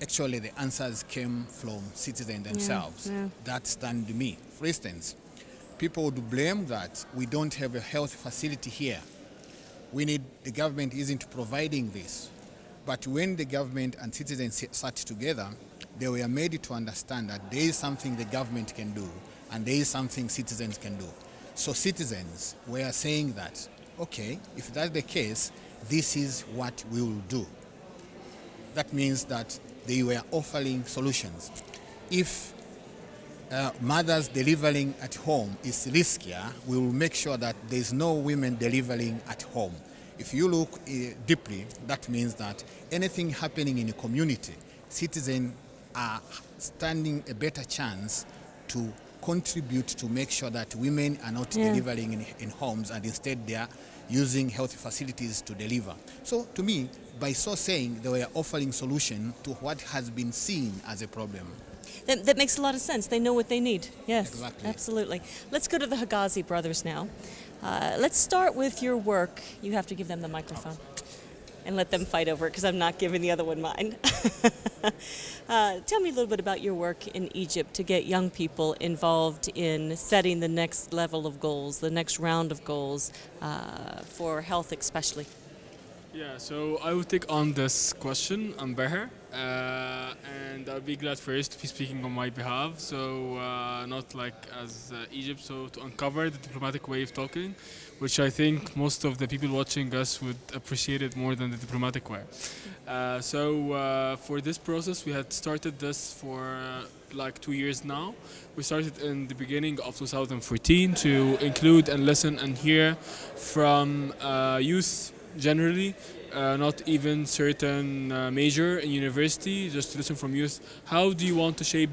[SPEAKER 10] actually the answers came from citizens themselves. That stunned me. For instance, people would blame that we don't have a health facility here. The government isn't providing this. But when the government and citizens sat together, they were made to understand that there is something the government can do, and there is something citizens can do. So citizens were saying that, okay, if that's the case, this is what we will do. That means that they were offering solutions. If mothers delivering at home is riskier, we will make sure that there's no women delivering at home. If you look deeply, that means that anything happening in a community, citizens are standing a better chance to contribute to make sure that women are not delivering in homes, and instead they are using health facilities to deliver. So to me, by so saying, they were offering solution to what has been seen as a problem.
[SPEAKER 1] That makes a lot of sense. They know what they need. Yes,
[SPEAKER 10] exactly.
[SPEAKER 1] Absolutely. Let's go to the Higazi brothers now. Let's start with your work. You have to give them the microphone and let them fight over it, because I'm not giving the other one mine. Tell me a little bit about your work in Egypt to get young people involved in setting the next level of goals, the next round of goals for health especially.
[SPEAKER 11] Yeah, so I will take on this question. I'm Beher, and I'll be glad for you to be speaking on my behalf. So not like as Egypt, so to uncover the diplomatic way of talking, which I think most of the people watching us would appreciate it more than the diplomatic way. So for this process, we had started this for like 2 years now. We started in the beginning of 2014 to include and listen and hear from youth generally not even certain major in university, just to listen from youth. How do you want to shape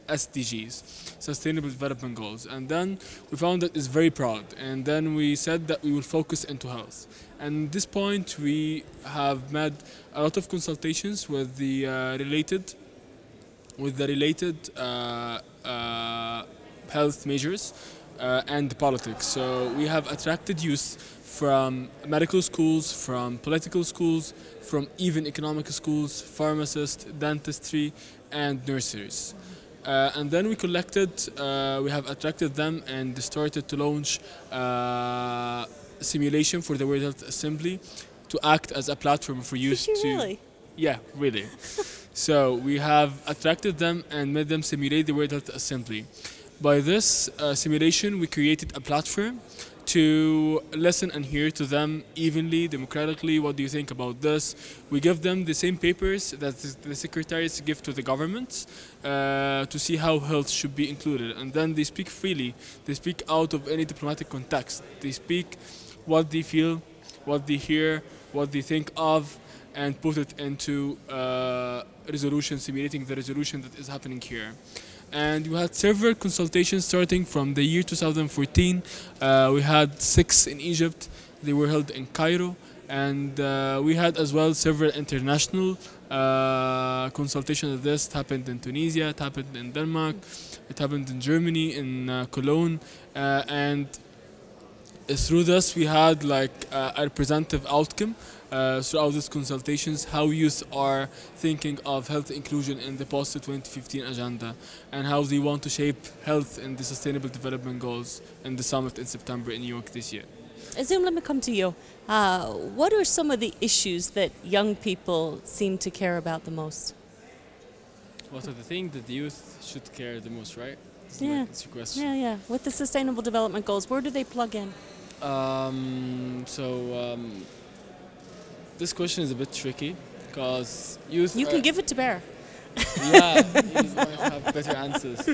[SPEAKER 11] SDGs, Sustainable Development Goals? And then we found that it's very broad. And then we said that we will focus into health. And at this point, we have made a lot of consultations with the related health measures and politics. So we have attracted youth from medical schools, from political schools, from even economic schools, pharmacists, dentistry, and nurseries. And then we have attracted them and started to launch simulation for the World Health Assembly to act as a platform for youth to...
[SPEAKER 1] Really?
[SPEAKER 11] Yeah, really. So we have attracted them and made them simulate the World Health Assembly. By this simulation, we created a platform to listen and hear to them evenly, democratically. What do you think about this? We give them the same papers that the secretaries give to the governments to see how health should be included. And then they speak freely. They speak out of any diplomatic context. They speak what they feel, what they hear, what they think of, and put it into resolution, simulating the resolution that is happening here. And we had several consultations starting from the year 2014. We had 6 in Egypt. They were held in Cairo. And we had as well several international consultations of this. It happened in Tunisia, it happened in Denmark, it happened in Germany, in Cologne. And through this, we had like a representative outcome throughout these consultations, how youth are thinking of health inclusion in the post-2015 agenda and how they want to shape health in the Sustainable Development Goals in the summit in September in New York this year.
[SPEAKER 1] Azim, let me come to you. What are some of the issues that young people seem to care about the most?
[SPEAKER 12] What are the things that the youth should care the most, right?
[SPEAKER 1] That's your question. Yeah. With the Sustainable Development Goals, where do they plug in?
[SPEAKER 12] This question is a bit tricky because youth...
[SPEAKER 1] You can give it to Bear.
[SPEAKER 12] Yeah, he's going to have better answers.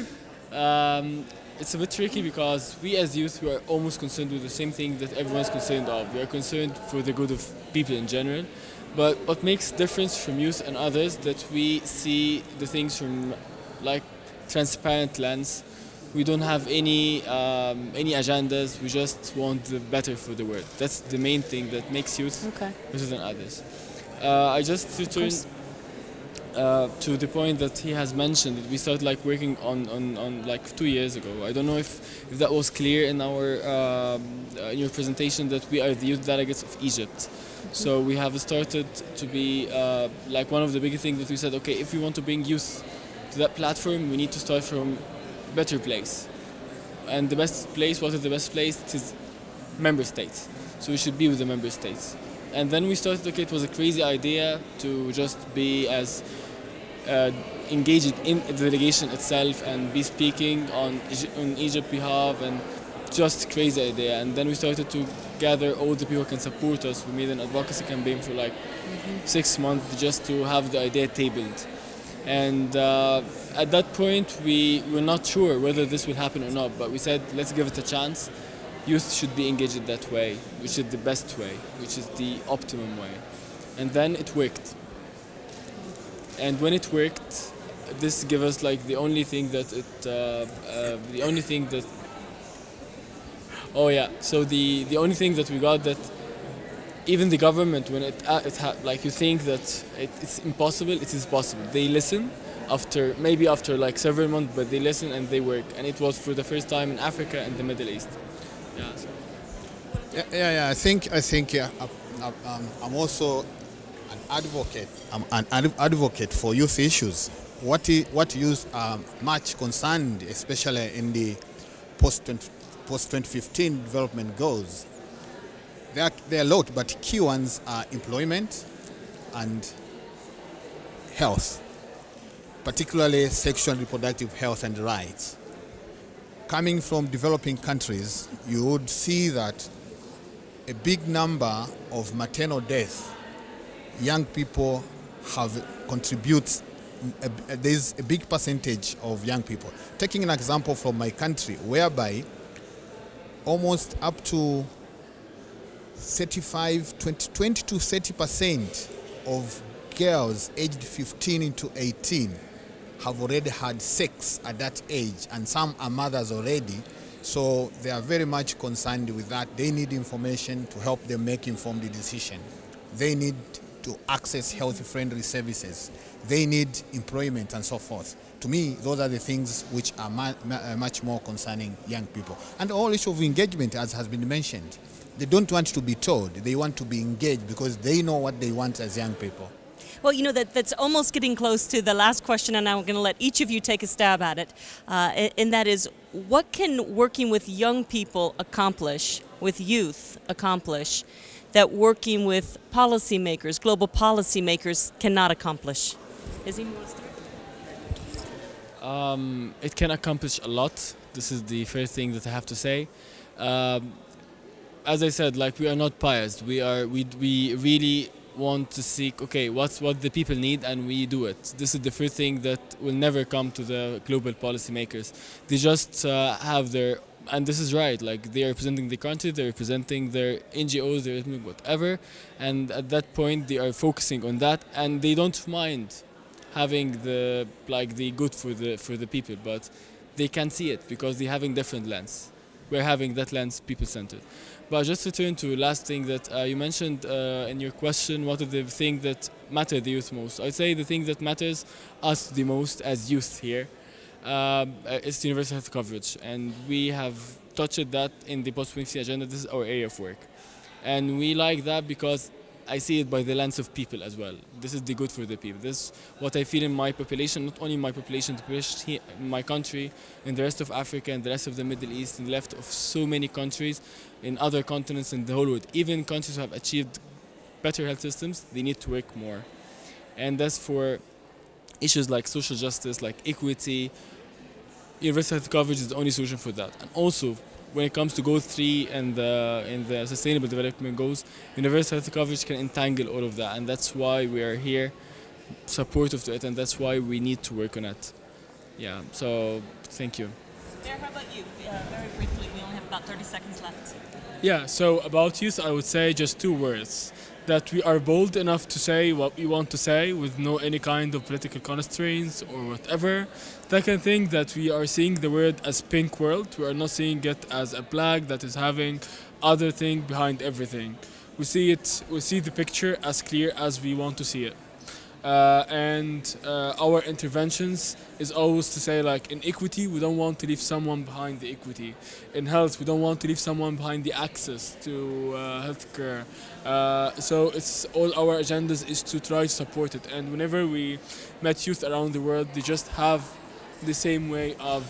[SPEAKER 12] It's a bit tricky because we as youth, we are almost concerned with the same thing that everyone's concerned of. We are concerned for the good of people in general. But what makes difference from youth and others that we see the things from like transparent lens. We don't have any agendas. We just want the better for the world. That's the main thing that makes youth better than others. I just return to the point that he has mentioned that we started like working on like 2 years ago. I don't know if that was clear in our in your presentation that we are the youth delegates of Egypt. So we have started to be like one of the big things that we said. Okay, if we want to bring youth to that platform, we need to start from better place. And the best place, what is the best place? It is member states. So we should be with the member states. And then we started, okay, it was a crazy idea to just be as engaged in the delegation itself and be speaking on Egypt's behalf, and just crazy idea. And then we started to gather all the people who can support us. We made an advocacy campaign for like 6 months just to have the idea tabled. And at that point, we were not sure whether this would happen or not, but we said, let's give it a chance. Youth should be engaged in that way, which is the best way, which is the optimum way. And then it worked. And when it worked, this gave us like the only thing that the only thing that we got, that even the government, when like you think that it's impossible, it is possible. They listen maybe after like several months, but they listen and they work. And it was for the first time in Africa and the Middle East. Yeah. So.
[SPEAKER 10] I think I'm also an advocate. I'm an advocate for youth issues. What youth are much concerned, especially in the post-2015 development goals. There are a lot, but key ones are employment and health, particularly sexual and reproductive health and rights. Coming from developing countries, you would see that a big number of maternal deaths, young people contribute. There's a big percentage of young people. Taking an example from my country, whereby almost up to 20 to 30% of girls aged 15 to 18 have already had sex at that age, and some are mothers already. So they are very much concerned with that. They need information to help them make informed decisions. They need to access health-friendly services. They need employment and so forth. To me, those are the things which are much more concerning young people. And the whole issue of engagement, as has been mentioned, they don't want to be told. They want to be engaged because they know what they want as young people.
[SPEAKER 1] Well, you know, that's almost getting close to the last question, and I'm going to let each of you take a stab at it. And that is, what can working with young people accomplish, with youth accomplish, that working with policymakers, global policymakers, cannot accomplish? Is he more?
[SPEAKER 12] It can accomplish a lot. This is the first thing that I have to say. As I said, like, we are not biased. We really want to seek, okay, what the people need, and we do it. This is the first thing that will never come to the global policymakers. They just have their, and this is right, like, they are representing the country, they're representing their NGOs, they're representing whatever, and at that point they are focusing on that, and they don't mind having the good for the people, but they can see it because they're having different lens. We're having that lens people-centered. But just to turn to the last thing that you mentioned in your question, what are the things that matter the youth most? I'd say the thing that matters us the most as youth here is universal health coverage. And we have touched that in the post-20 agenda. This is our area of work. And we like that because I see it by the lens of people as well. This is the good for the people. This is what I feel in my population, not only my population, here in my country, in the rest of Africa, and the rest of the Middle East, and the left of so many countries, in other continents in the whole world. Even countries who have achieved better health systems, they need to work more. And that's for issues like social justice, like equity. Universal health coverage is the only solution for that. And also, when it comes to Goal 3 and the Sustainable Development Goals, universal health coverage can entangle all of that, and that's why we are here, supportive to it, and that's why we need to work on it. Yeah, so thank you.
[SPEAKER 1] Bear, how about you? Very briefly, we only have about 30 seconds left.
[SPEAKER 11] Yeah, so about youth, I would say just two words. That we are bold enough to say what we want to say with no any kind of political constraints or whatever. Second thing, that we are seeing the world as pink world. We are not seeing it as a flag that is having other thing behind everything. We see the picture as clear as we want to see it. And our interventions is always to say, like, in equity, we don't want to leave someone behind the equity. In health, we don't want to leave someone behind the access to healthcare. So it's all our agendas is to try to support it. And whenever we met youth around the world, they just have the same way of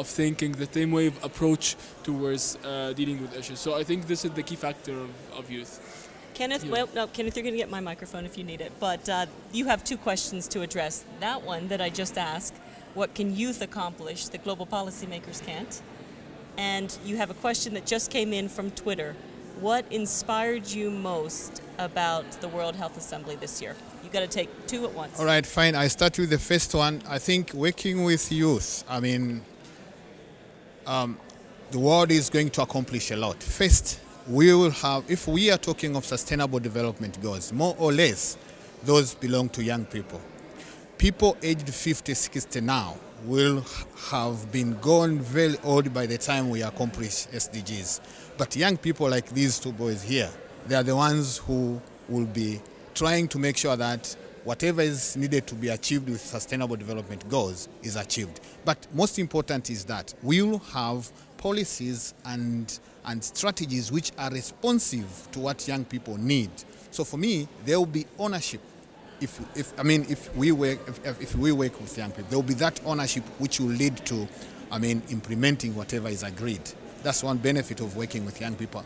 [SPEAKER 11] thinking, the same way of approach towards dealing with issues. So I think this is the key factor of youth.
[SPEAKER 1] Kenneth, well, no, Kenneth, you're going to get my microphone if you need it, but you have two questions to address. That one that I just asked, what can youth accomplish that global policymakers can't? And you have a question that just came in from Twitter. What inspired you most about the World Health Assembly this year? You've got to take two at once.
[SPEAKER 10] All right, fine. I start with the first one. I think working with youth, I mean, the world is going to accomplish a lot. First, we will have, if we are talking of sustainable development goals, more or less, those belong to young people. People aged 50, 60 now will have been gone very old by the time we accomplish SDGs. But young people like these two boys here, they are the ones who will be trying to make sure that whatever is needed to be achieved with sustainable development goals is achieved. But most important is that we will have policies and strategies which are responsive to what young people need. So for me, there will be ownership. If we work with young people, there will be that ownership which will lead to, implementing whatever is agreed. That's one benefit of working with young people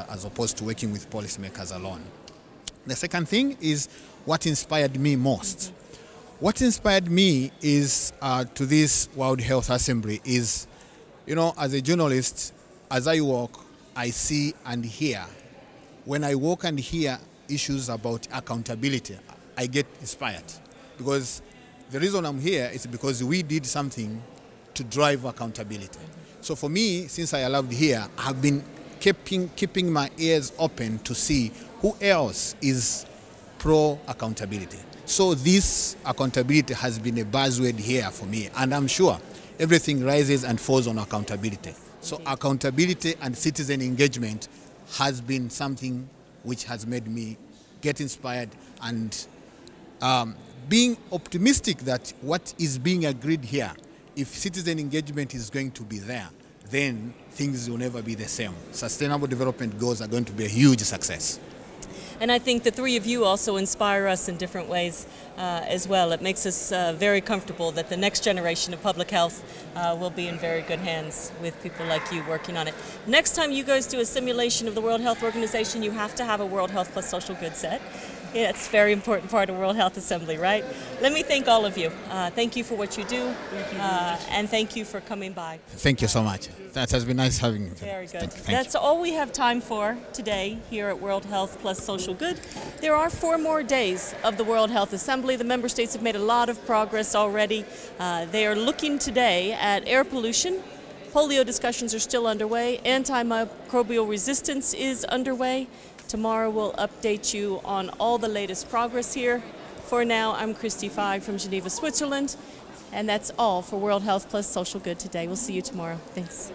[SPEAKER 10] as opposed to working with policymakers alone. The second thing is what inspired me most. What inspired me is to this World Health Assembly is, as a journalist, as I walk, I see and hear. When I walk and hear issues about accountability, I get inspired. Because the reason I'm here is because we did something to drive accountability. So for me, since I arrived here, I've been keeping my ears open to see who else is pro accountability. So this accountability has been a buzzword here for me, and I'm sure everything rises and falls on accountability. So accountability and citizen engagement has been something which has made me get inspired and being optimistic that what is being agreed here, if citizen engagement is going to be there, then things will never be the same. Sustainable development goals are going to be a huge success.
[SPEAKER 1] And I think the three of you also inspire us in different ways as well. It makes us very comfortable that the next generation of public health will be in very good hands with people like you working on it. Next time you guys do a simulation of the World Health Organization, you have to have a World Health plus Social Good set. Yeah, it's a very important part of World Health Assembly, right? Let me thank all of you. Thank you for what you do, and thank you for coming by.
[SPEAKER 10] Thank you so much. That has been nice having you.
[SPEAKER 1] Very good.
[SPEAKER 10] Thank
[SPEAKER 1] That's all we have time for today here at World Health plus Social Good. There are 4 more days of the World Health Assembly. The member states have made a lot of progress already. They are looking today at air pollution. Polio discussions are still underway. Antimicrobial resistance is underway. Tomorrow we'll update you on all the latest progress here. For now, I'm Christy Feig from Geneva, Switzerland, and that's all for World Health plus Social Good today. We'll see you tomorrow. Thanks.